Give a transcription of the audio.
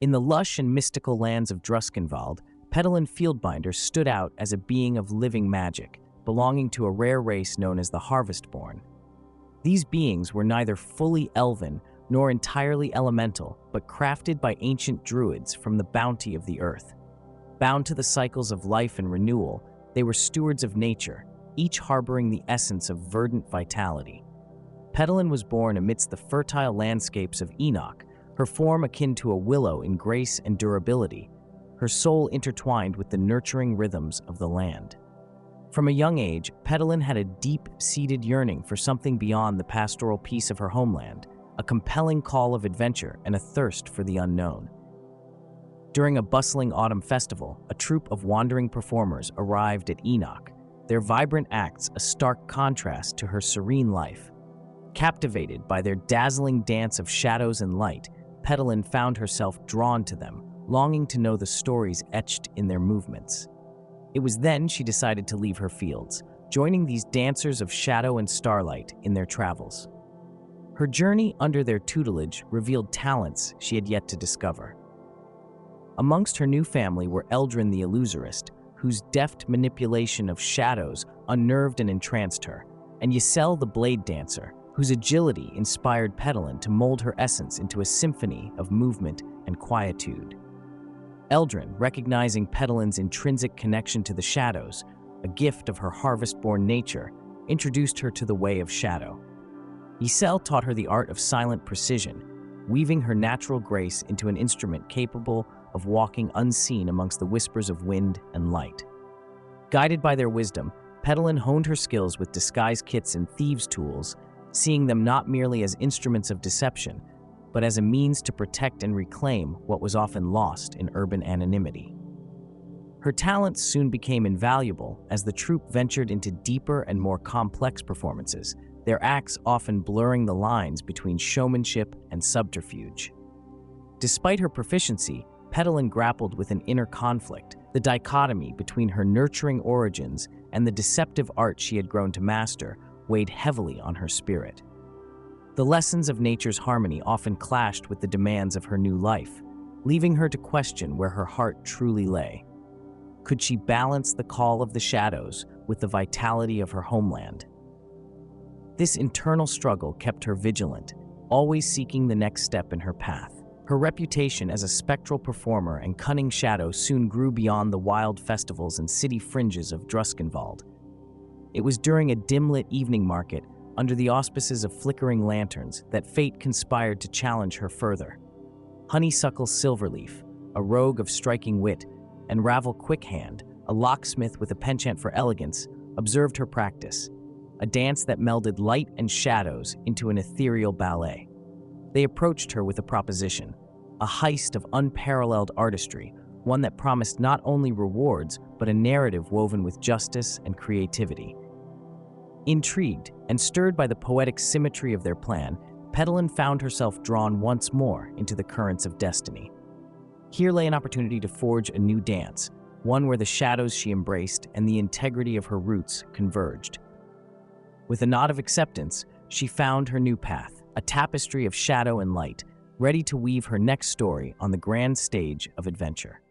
In the lush and mystical lands of Druskenwald, Petalyn Fieldbinder stood out as a being of living magic, belonging to a rare race known as the Harvestborn. These beings were neither fully elven nor entirely elemental, but crafted by ancient druids from the bounty of the earth. Bound to the cycles of life and renewal, they were stewards of nature, each harboring the essence of verdant vitality. Petalyn was born amidst the fertile landscapes of Enoch, her form akin to a willow in grace and durability, her soul intertwined with the nurturing rhythms of the land. From a young age, Petalyn had a deep-seated yearning for something beyond the pastoral peace of her homeland, a compelling call of adventure and a thirst for the unknown. During a bustling autumn festival, a troupe of wandering performers arrived at Enoch, their vibrant acts a stark contrast to her serene life. Captivated by their dazzling dance of shadows and light, Petalyn found herself drawn to them, longing to know the stories etched in their movements. It was then she decided to leave her fields, joining these dancers of shadow and starlight in their travels. Her journey under their tutelage revealed talents she had yet to discover. Amongst her new family were Eldrin the Illusorist, whose deft manipulation of shadows unnerved and entranced her, and Ysel the Blade Dancer, whose agility inspired Petalyn to mold her essence into a symphony of movement and quietude. Eldrin, recognizing Petalyn's intrinsic connection to the shadows, a gift of her Harvestborn nature, introduced her to the way of shadow. Ysel taught her the art of silent precision, weaving her natural grace into an instrument capable of walking unseen amongst the whispers of wind and light. Guided by their wisdom, Petalyn honed her skills with disguise kits and thieves' tools, seeing them not merely as instruments of deception, but as a means to protect and reclaim what was often lost in urban anonymity. Her talents soon became invaluable as the troupe ventured into deeper and more complex performances, their acts often blurring the lines between showmanship and subterfuge. Despite her proficiency, Petalyn grappled with an inner conflict, the dichotomy between her nurturing origins and the deceptive art she had grown to master weighed heavily on her spirit. The lessons of nature's harmony often clashed with the demands of her new life, leaving her to question where her heart truly lay. Could she balance the call of the shadows with the vitality of her homeland? This internal struggle kept her vigilant, always seeking the next step in her path. Her reputation as a spectral performer and cunning shadow soon grew beyond the wild festivals and city fringes of Druskenwald. It was during a dim-lit evening market, under the auspices of flickering lanterns, that fate conspired to challenge her further. Honeysuckle Silverleaf, a rogue of striking wit, and Ravel Quickhand, a locksmith with a penchant for elegance, observed her practice, a dance that melded light and shadows into an ethereal ballet. They approached her with a proposition, a heist of unparalleled artistry, one that promised not only rewards, but a narrative woven with justice and creativity. Intrigued and stirred by the poetic symmetry of their plan, Petalyn found herself drawn once more into the currents of destiny. Here lay an opportunity to forge a new dance, one where the shadows she embraced and the integrity of her roots converged. With a nod of acceptance, she found her new path, a tapestry of shadow and light, ready to weave her next story on the grand stage of adventure.